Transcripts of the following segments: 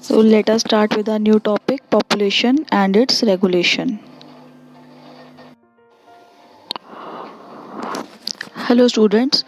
So let us start with a new topic, population and its regulation. Hello students.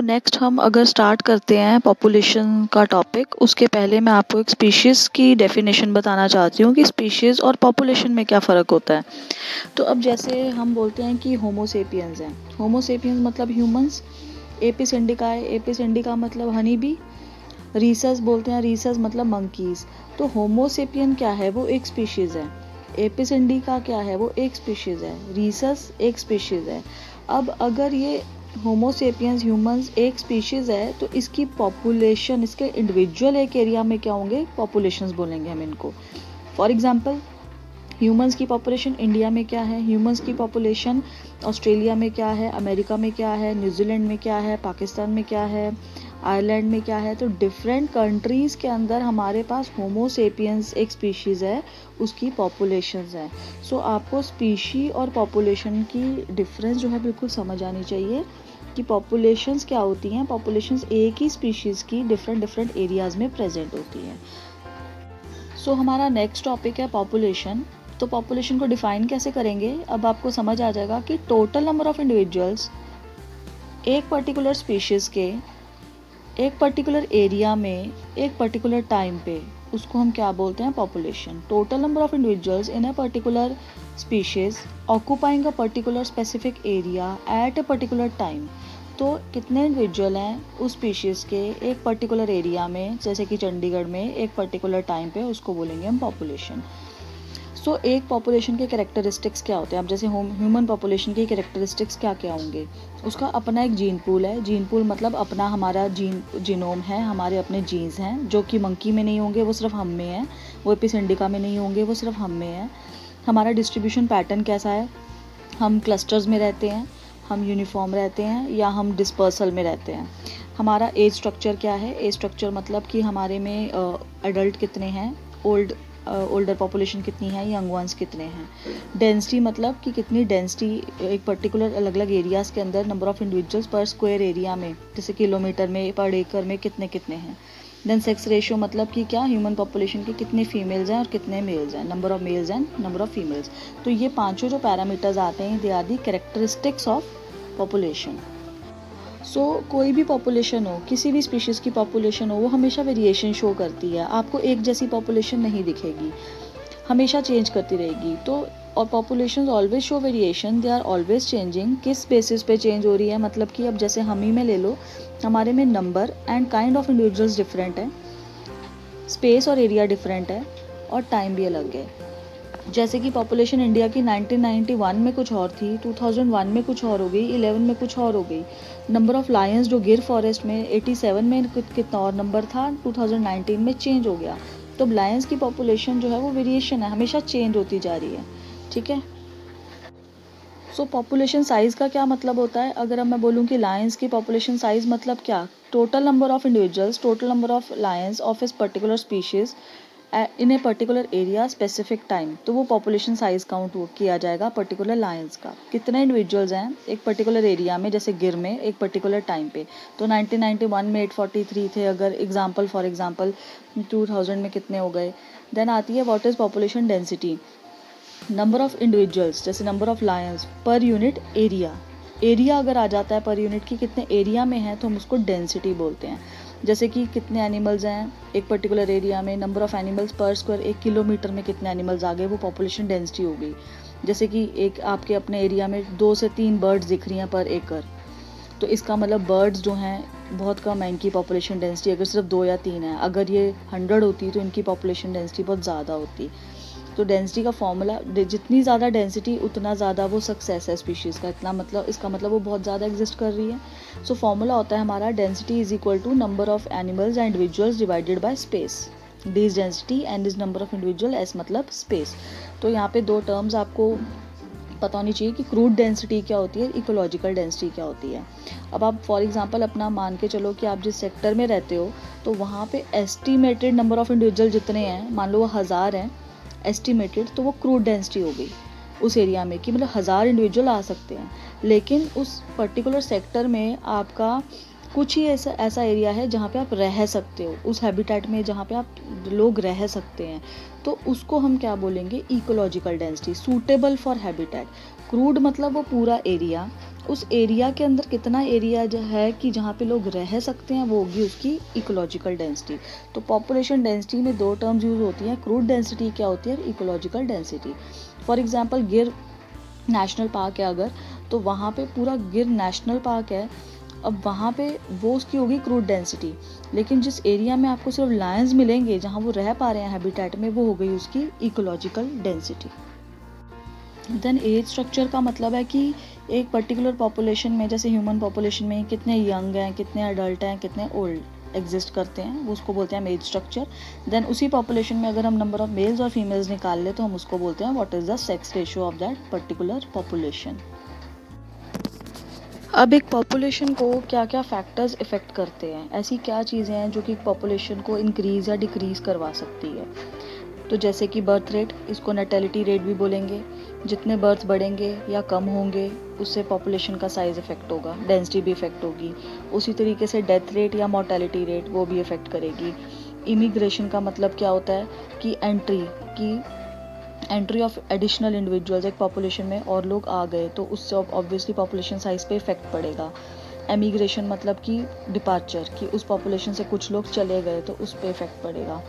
Next हम अगर start करते हैं population का topic, उसके पहले मैं आपको एक स्पीशीज़ की डेफिनेशन बताना चाहती हूँ कि स्पीशीज़ और पॉपुलेशन में क्या फ़र्क होता है। तो अब जैसे हम बोलते हैं कि होमोसेपियंस हैं, होमोसेपियंस मतलब ह्यूमंस। एपिस इंडिका है, एपिस इंडिका मतलब हनी बी। रीसस बोलते हैं, रीसस मतलब मंकीज़। तो होमोसेपियन क्या है, वो एक स्पीशीज़ है। एपिस इंडिका क्या है, वो एक स्पीशीज़ है। रीसस एक स्पीशीज़ है। अब अगर ये होमोसेपियंस ह्यूमंस एक स्पीशीज़ है तो इसकी पॉपुलेशन, इसके इंडिविजुअल एक एरिया में क्या होंगे, पॉपुलेशंस बोलेंगे हम इनको। फॉर एग्जांपल ह्यूमंस की पॉपुलेशन इंडिया में क्या है, ह्यूमंस की पॉपुलेशन ऑस्ट्रेलिया में क्या है, अमेरिका में क्या है, न्यूजीलैंड में क्या है, पाकिस्तान में क्या है, आयरलैंड में क्या है। तो डिफरेंट कंट्रीज़ के अंदर हमारे पास होमोसेपियंस एक स्पीशीज़ है, उसकी पॉपुलेशंस है। आपको स्पीशी और पॉपुलेशन की डिफरेंस जो है बिल्कुल समझ आनी चाहिए कि पॉपुलेशंस क्या होती हैं। पॉपुलेशंस एक ही स्पीशीज़ की डिफरेंट एरियाज़ में प्रेजेंट होती हैं। हमारा नेक्स्ट टॉपिक है पॉपुलेशन। तो पॉपुलेशन को डिफाइन कैसे करेंगे, अब आपको समझ आ जाएगा कि टोटल नंबर ऑफ इंडिविजुअल्स एक पर्टिकुलर स्पीशीज़ के एक पर्टिकुलर एरिया में एक पर्टिकुलर टाइम पे, उसको हम क्या बोलते हैं, population. Total number of individuals in a particular species occupying a particular specific area at a particular time. तो कितने इंडिविजुअल हैं उस स्पीशीज़ के एक पर्टिकुलर एरिया में, जैसे कि चंडीगढ़ में एक पर्टिकुलर टाइम पे, उसको बोलेंगे हम पॉपुलेशन। एक पॉपुलेशन के कैरेक्टरिस्टिक्स क्या होते हैं, अब जैसे ह्यूमन पॉपुलेशन के कैरेक्टरिस्टिक्स क्या क्या होंगे। उसका अपना एक जीन पूल है। जीन पूल मतलब अपना हमारा जीनोम है, हमारे अपने जीन्स हैं जो कि मंकी में नहीं होंगे, वो सिर्फ हम में हैं। वो एपिस इंडिका में नहीं होंगे, वो सिर्फ हम में हैं। हमारा डिस्ट्रीब्यूशन पैटर्न कैसा है, हम क्लस्टर्स में रहते हैं, हम यूनिफॉर्म रहते हैं, या हम डिस्पर्सल में रहते हैं। हमारा एज स्ट्रक्चर क्या है, एज स्ट्रक्चर मतलब कि हमारे में एडल्ट कितने हैं, ओल्डर पॉपुलेशन कितनी है, यंग वंस कितने हैं। डेंसिटी मतलब कि कितनी डेंसिटी एक पर्टिकुलर अलग अलग एरियाज़ के अंदर, नंबर ऑफ़ इंडिविजुअल्स पर स्क्वायर एरिया में, जैसे किलोमीटर में, पर एकड़ में कितने कितने हैं। देन सेक्स रेशियो मतलब कि क्या, ह्यूमन पॉपुलेशन के कितने फीमेल्स हैं और कितने मेल्स हैं, number of males and number of females. तो ये पांचों जो पैरामीटर्स आते हैं, they are the characteristics of population. कोई भी पॉपुलेशन हो, किसी भी स्पीशीज़ की पॉपुलेशन हो, वो हमेशा वेरिएशन शो करती है। आपको एक जैसी पॉपुलेशन नहीं दिखेगी, हमेशा चेंज करती रहेगी। और population always show variation, they are always changing. किस बेसिस पे चेंज हो रही है, मतलब कि अब जैसे हम ही में ले लो, हमारे में number and kind of individuals different है, स्पेस और एरिया डिफरेंट है, और टाइम भी अलग है। जैसे कि पॉपुलेशन इंडिया की 1991 में कुछ और थी, 2001 में कुछ और हो गई, 11 में कुछ और हो गई। नंबर ऑफ़ लायंस जो गिर फॉरेस्ट में 87 में कितना और नंबर था, 2019 में चेंज हो गया। तो लायंस की पॉपुलेशन जो है वो वेरिएशन है, हमेशा चेंज होती जा रही है। ठीक है। पॉपुलेशन साइज़ का क्या मतलब होता है, अगर अब मैं बोलूँ कि लायंस की पॉपुलेशन साइज़ मतलब क्या, total number of individuals, total number of lions of इस particular species in a particular area specific time. तो वो पॉपुलेशन साइज़ काउंट किया जाएगा पर्टिकुलर लायंस का। कितने इंडिविजुअल्स हैं एक पर्टिकुलर एरिया में, जैसे गिर में, एक पर्टिकुलर टाइम पे। तो 1991 में 843 थे, अगर एग्जांपल फॉर एग्जांपल 2000 में कितने हो गए। देन आती है what is population density, number of individuals, जैसे number of lions per unit area. Area अगर आ जाता है पर यूनिट की, कितने एरिया में है, तो हम उसको डेंसिटी बोलते हैं। जैसे कि कितने एनिमल्स हैं एक पर्टिकुलर एरिया में, नंबर ऑफ़ एनिमल्स पर स्क्वायर, एक किलोमीटर में कितने एनिमल्स आ गए, वो पॉपुलेशन डेंसिटी हो गई। जैसे कि एक आपके अपने एरिया में 2 से 3 बर्ड्स दिख रही हैं पर एकड़, तो इसका मतलब बर्ड्स जो हैं बहुत कम है इनकी पॉपुलेशन डेंसिटी, अगर सिर्फ 2 या 3 है। अगर ये 100 होती तो इनकी पॉपुलेशन डेंसिटी बहुत ज़्यादा होती। तो डेंसिटी का फॉर्मूला, जितनी ज़्यादा डेंसिटी उतना ज़्यादा वो सक्सेस है स्पीशीज़ का, इतना मतलब इसका मतलब वो बहुत ज़्यादा एग्जिस्ट कर रही है। फॉर्मूला होता है हमारा, density is equal to number of animals and individuals divided by space. D is density and is number of individual, S मतलब स्पेस। तो यहाँ पे दो टर्म्स आपको पता होनी चाहिए कि क्रूड डेंसिटी क्या होती है, इकोलॉजिकल डेंसिटी क्या होती है। अब आप फॉर एग्जांपल अपना मान के चलो कि आप जिस सेक्टर में रहते हो, तो वहाँ पे एस्टिमेटेड नंबर ऑफ़ इंडिविजुअल जितने हैं, मान लो वो 1000 हैं एस्टिमेटेड, तो वो क्रूड डेंसिटी हो गई उस एरिया में, कि मतलब 1000 इंडिविजुअल आ सकते हैं। लेकिन उस पर्टिकुलर सेक्टर में आपका कुछ ही ऐसा ऐसा एरिया है जहाँ पे आप रह सकते हो, उस हैबिटेट में जहाँ पे आप लोग रह सकते हैं, तो उसको हम क्या बोलेंगे, ecological density, suitable for habitat. Crude मतलब वो पूरा एरिया, उस एरिया के अंदर कितना एरिया जो है कि जहाँ पे लोग रह सकते हैं, वो होगी उसकी इकोलॉजिकल डेंसिटी। तो पॉपुलेशन डेंसिटी में दो टर्म्स यूज होती हैं, क्रूड डेंसिटी क्या होती है, इकोलॉजिकल डेंसिटी। फॉर एग्जांपल गिर नेशनल पार्क है अगर, तो वहाँ पे पूरा गिर नेशनल पार्क है, अब वहाँ पे वो उसकी होगी क्रूड डेंसिटी, लेकिन जिस एरिया में आपको सिर्फ लायंस मिलेंगे जहाँ वो रह पा रहे हैं हैबिटेट में, वो हो गई उसकी ecological density. Then age structure का मतलब है कि एक पर्टिकुलर पॉपुलेशन में, जैसे ह्यूमन पॉपुलेशन में कितने यंग हैं, कितने अडल्ट हैं, कितने ओल्ड एग्जिस्ट करते हैं, वो उसको बोलते हैं एज स्ट्रक्चर। देन उसी पॉपुलेशन में अगर हम नंबर ऑफ मेल्स और फीमेल्स निकाल ले तो हम उसको बोलते हैं what is the sex ratio of that particular population. अब एक पॉपुलेशन को क्या क्या फैक्टर्स इफ़ेक्ट करते हैं, ऐसी क्या चीज़ें हैं जो कि पॉपुलेशन को इंक्रीज़ या डिक्रीज़ करवा सकती है। तो जैसे कि बर्थ रेट, इसको नैटेलिटी रेट भी बोलेंगे, जितने बर्थ बढ़ेंगे या कम होंगे उससे पॉपुलेशन का साइज़ इफ़ेक्ट होगा, डेंसिटी भी इफ़ेक्ट होगी। उसी तरीके से डेथ रेट या मोर्टेलिटी रेट वो भी इफ़ेक्ट करेगी। इमिग्रेशन का मतलब क्या होता है कि एंट्री ऑफ एडिशनल इंडिविजुअल्स, एक पॉपुलेशन में और लोग आ गए तो उससे ऑब्वियसली पॉपुलेशन साइज पे इफेक्ट पड़ेगा। एमिग्रेशन मतलब कि डिपार्चर, कि उस पॉपुलेशन से कुछ लोग चले गए तो उस पर इफेक्ट पड़ेगा।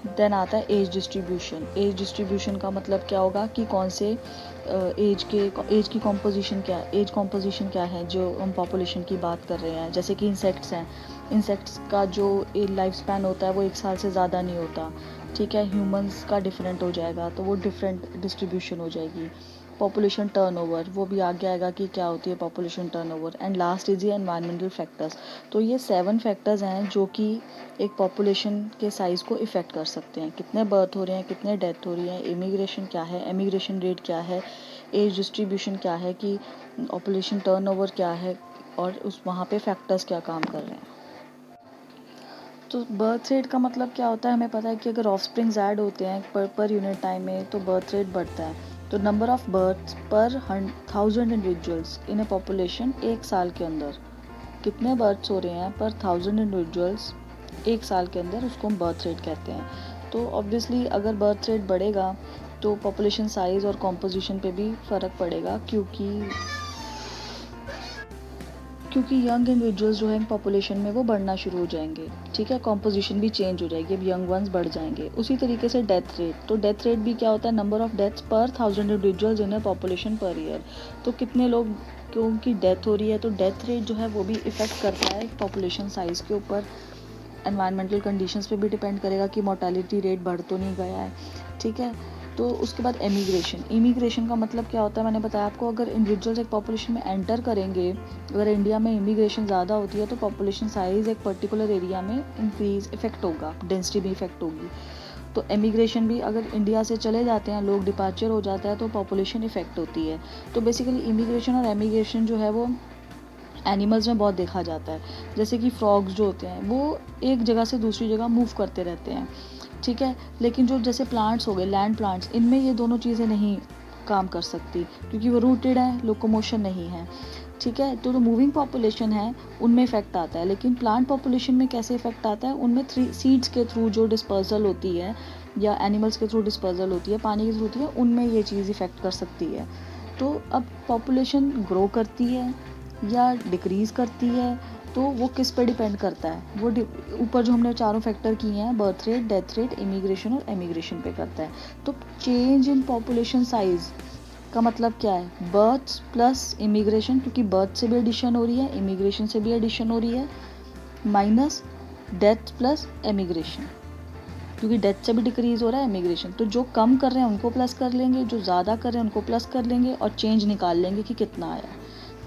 देन आता है एज डिस्ट्रीब्यूशन। एज डिस्ट्रीब्यूशन का मतलब क्या होगा कि कौन से एज की कॉम्पोजिशन क्या है, एज कॉम्पोजिशन क्या है जो हम पॉपुलेशन की बात कर रहे हैं। जैसे कि इंसेक्ट्स हैं, इंसेक्ट्स का जो लाइफ स्पैन होता है वो 1 साल से ज़्यादा नहीं होता, ठीक है। ह्यूमंस का डिफरेंट हो जाएगा तो वो डिफरेंट डिस्ट्रीब्यूशन हो जाएगी। पॉपुलेशन टर्नओवर, वो भी आगे आएगा कि क्या होती है population turnover. And last is ये एनवायरमेंटल फैक्टर्स। तो ये 7 फैक्टर्स हैं जो कि एक पॉपुलेशन के साइज़ को इफ़ेक्ट कर सकते हैं। कितने बर्थ हो रहे हैं, कितने डेथ हो रही है, इमिग्रेशन क्या है, एमिग्रेशन रेट क्या है, एज डिस्ट्रीब्यूशन क्या है, कि पॉपुलेशन टर्नओवर क्या है, और उस वहाँ पे फैक्टर्स क्या काम कर रहे हैं। तो बर्थ रेट का मतलब क्या होता है, हमें पता है कि अगर ऑफस्प्रिंग्स ऐड होते हैं पर यूनिट टाइम में तो बर्थ रेट बढ़ता है। तो नंबर ऑफ बर्थ पर 1000 इंडिविजुअल्स इन ए पॉपुलेशन, एक साल के अंदर कितने बर्थ्स हो रहे हैं पर 1000 इंडिविजुअल्स एक साल के अंदर, उसको हम बर्थ रेट कहते हैं। तो ऑब्वियसली अगर बर्थ रेट बढ़ेगा तो पॉपुलेशन साइज़ और कॉम्पोजिशन पे भी फ़र्क पड़ेगा, क्योंकि यंग इंडिविजुअल्स जो है पॉपुलेशन में वो बढ़ना शुरू हो जाएंगे, ठीक है। कॉम्पोजिशन भी चेंज हो जाएगी, अब यंग वंस बढ़ जाएंगे। उसी तरीके से डेथ रेट, तो डेथ रेट भी क्या होता है, नंबर ऑफ डेथ्स पर 1000 individuals in a population per year. तो कितने लोग क्योंकि डेथ हो रही है तो डेथ रेट जो है वो भी इफ़ेक्ट करता है पॉपुलेशन साइज़ के ऊपर। एनवायरमेंटल कंडीशंस पे भी डिपेंड करेगा कि मोर्टेलिटी रेट बढ़ तो नहीं गया है, ठीक है। तो उसके बाद इमिग्रेशन का मतलब क्या होता है, मैंने बताया आपको, अगर इंडिविजुअल्स एक पॉपुलेशन में एंटर करेंगे, अगर इंडिया में इमिग्रेशन ज़्यादा होती है तो पॉपुलेशन साइज़ एक पर्टिकुलर एरिया में इंक्रीज इफेक्ट होगा, डेंसिटी भी इफेक्ट होगी। तो इमिग्रेशन भी, अगर इंडिया से चले जाते हैं लोग, डिपार्चर हो जाता है तो पॉपुलेशन इफेक्ट होती है। तो बेसिकली इमिग्रेशन और एमिग्रेशन जो है वो एनिमल्स में बहुत देखा जाता है। जैसे कि फ्रॉग्स जो होते हैं वो एक जगह से दूसरी जगह मूव करते रहते हैं, ठीक है। लेकिन जो जैसे प्लांट्स हो गए, लैंड प्लांट्स, इनमें ये दोनों चीज़ें नहीं काम कर सकती क्योंकि वो रूटेड है, लोकोमोशन नहीं है, ठीक है। तो जो मूविंग पॉपुलेशन है उनमें इफेक्ट आता है, लेकिन प्लांट पॉपुलेशन में कैसे इफेक्ट आता है, उनमें सीड्स के थ्रू जो डिस्पर्सल होती है या एनिमल्स के थ्रू डिस्पर्सल होती है, पानी के थ्रू होती है, उनमें ये चीज़ इफेक्ट कर सकती है। तो अब पॉपुलेशन ग्रो करती है या डिक्रीज़ करती है तो वो किस पे डिपेंड करता है, वो ऊपर जो हमने चारों फैक्टर किए हैं, birth rate, death rate, immigration और एमिग्रेशन पे करता है। तो चेंज इन पॉपुलेशन साइज का मतलब क्या है, बर्थ प्लस इमिग्रेशन, क्योंकि बर्थ से भी एडिशन हो रही है, इमिग्रेशन से भी एडिशन हो रही है, माइनस डेथ प्लस एमिग्रेशन, क्योंकि डेथ से भी डिक्रीज़ हो रहा है इमिग्रेशन। तो जो कम कर रहे हैं उनको प्लस कर लेंगे, जो ज़्यादा कर रहे हैं उनको प्लस कर लेंगे और चेंज निकाल लेंगे कि कितना आया,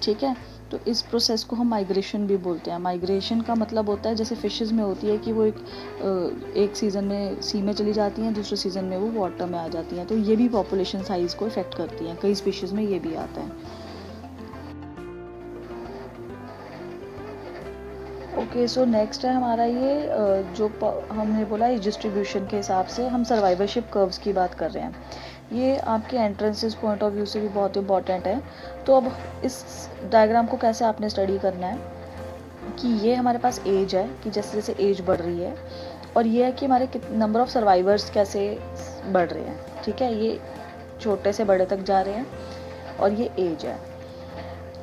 ठीक है। तो इस प्रोसेस को हम माइग्रेशन भी बोलते हैं। माइग्रेशन का मतलब होता है जैसे फिशेस में होती है कि वो एक सीज़न में सी में चली जाती हैं, दूसरे सीज़न में वो वाटर में आ जाती हैं, तो ये भी पॉपुलेशन साइज़ को इफ़ेक्ट करती हैं, कई स्पीशीज़ में ये भी आता है। ओके, सो नेक्स्ट है हमारा ये जो हमने बोला इस डिस्ट्रीब्यूशन के हिसाब से हम सर्वाइवरशिप कर्व्स की बात कर रहे हैं। ये आपके एंट्रेंसेस पॉइंट ऑफ व्यू से भी बहुत इंपॉर्टेंट है। तो अब इस डायग्राम को कैसे आपने स्टडी करना है, कि ये हमारे पास एज है कि जैसे जैसे एज बढ़ रही है, और ये है कि हमारे नंबर ऑफ़ सर्वाइवर्स कैसे बढ़ रहे हैं, ठीक है। ये छोटे से बड़े तक जा रहे हैं और ये एज है।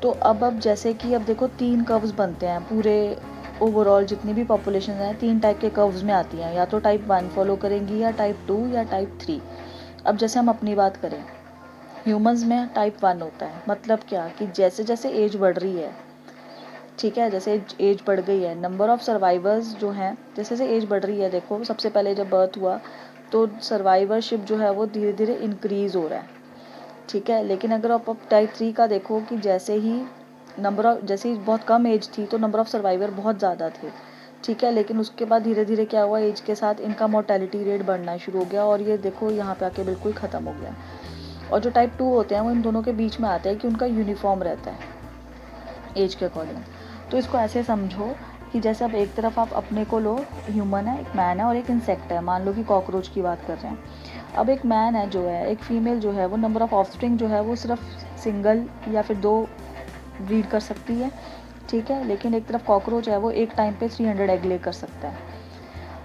तो अब जैसे कि अब देखो 3 कर्व्स बनते हैं पूरे ओवरऑल, जितनी भी पॉपुलेशन है 3 टाइप के कर्व्स में आती हैं, या तो टाइप 1 फॉलो करेंगी या टाइप 2 या टाइप 3। अब जैसे हम अपनी बात करें, ह्यूमंस में टाइप 1 होता है। मतलब क्या कि जैसे जैसे एज बढ़ रही है, ठीक है, जैसे एज बढ़ गई है, नंबर ऑफ़ सर्वाइवर्स जो हैं जैसे जैसे एज बढ़ रही है, देखो सबसे पहले जब बर्थ हुआ तो सर्वाइवरशिप जो है वो धीरे धीरे इंक्रीज़ हो रहा है, ठीक है। लेकिन अगर आप अब टाइप 3 का देखो कि जैसे ही जैसे ही बहुत कम एज थी तो नंबर ऑफ़ सर्वाइवर बहुत ज़्यादा थे, ठीक है। लेकिन उसके बाद धीरे धीरे क्या हुआ, एज के साथ इनका मोर्टेलिटी रेट बढ़ना शुरू हो गया और ये देखो यहाँ पे आके बिल्कुल ख़त्म हो गया। और जो टाइप 2 होते हैं वो इन दोनों के बीच में आते हैं कि उनका यूनिफॉर्म रहता है एज के अकॉर्डिंग। तो इसको ऐसे समझो कि जैसे अब एक तरफ आप अपने को लो, ह्यूमन है, एक मैन है और एक इंसेक्ट है। मान लो कि कॉकरोच की बात कर रहे हैं। अब एक मैन है जो है, एक फीमेल जो है, वो नंबर ऑफ़ ऑफस्प्रिंग जो है वो सिर्फ सिंगल या फिर 2 ब्रीड कर सकती है, ठीक है। लेकिन एक तरफ कॉकरोच है, वो एक टाइम पे 300 एग ले कर सकता है।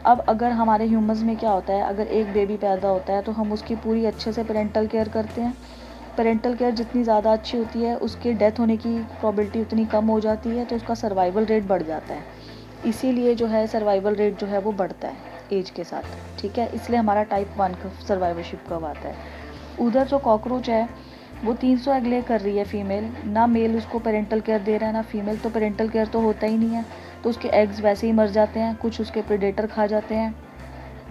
अब अगर हमारे ह्यूमंस में क्या होता है, अगर एक बेबी पैदा होता है तो हम उसकी पूरी अच्छे से पेरेंटल केयर करते हैं। पेरेंटल केयर जितनी ज़्यादा अच्छी होती है, उसके डेथ होने की प्रोबेबिलिटी उतनी कम हो जाती है, तो उसका सर्वाइवल रेट बढ़ जाता है। इसीलिए जो है सर्वाइवल रेट जो है वो बढ़ता है एज के साथ, ठीक है। इसलिए हमारा टाइप 1 का सर्वाइवरशिप कर्व आता है। उधर जो कॉकरोच है वो 300 एग ले कर रही है फीमेल, ना मेल उसको पेरेंटल केयर दे रहा है ना फीमेल, तो पेरेंटल केयर तो होता ही नहीं है, तो उसके एग्स वैसे ही मर जाते हैं। कुछ उसके प्रेडेटर खा जाते हैं,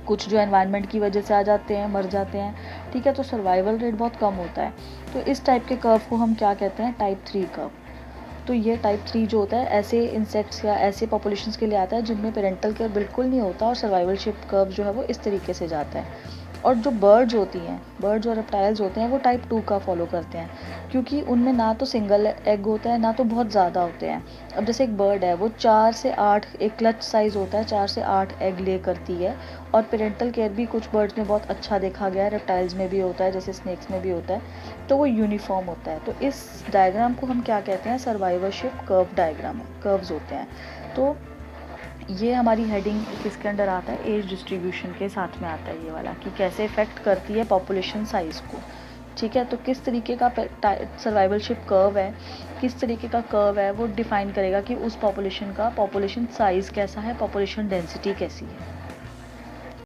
कुछ जो एनवायरनमेंट की वजह से आ जाते हैं, मर जाते हैं, ठीक है। तो सर्वाइवल रेट बहुत कम होता है। तो इस टाइप के कर्व को हम क्या कहते हैं, टाइप 3 कर्व। तो ये टाइप 3 जो होता है ऐसे इंसेक्ट्स या ऐसे पॉपुलेशंस के लिए आता है जिनमें पेरेंटल केयर बिल्कुल नहीं होता और सर्वाइवलशिप कर्व जो है वो इस तरीके से जाता है। और जो बर्ड्स होती हैं, बर्ड्स और रेप्टाइल्स होते हैं, वो टाइप 2 का फॉलो करते हैं, क्योंकि उनमें ना तो सिंगल एग होता है ना तो बहुत ज़्यादा होते हैं। अब जैसे एक बर्ड है, वो 4 से 8, एक क्लच साइज़ होता है, 4 से 8 एग ले करती है। और पेरेंटल केयर भी कुछ बर्ड्स में बहुत अच्छा देखा गया है, रेप्टाइल्स में भी होता है, जैसे स्नेक्स में भी होता है, तो वो यूनिफॉर्म होता है। तो इस डायग्राम को हम क्या कहते हैं, सर्वाइवरशिप कर्व डायग्राम, कर्व्स होते हैं। तो ये हमारी हेडिंग किसके अंडर आता है, एज डिस्ट्रीब्यूशन के साथ में आता है ये वाला, कि कैसे इफ़ेक्ट करती है पॉपुलेशन साइज़ को, ठीक है। तो किस तरीके का सर्वाइवलशिप कर्व है, किस तरीके का कर्व है, वो डिफ़ाइन करेगा कि उस पॉपुलेशन का पॉपुलेशन साइज़ कैसा है, पॉपुलेशन डेंसिटी कैसी है।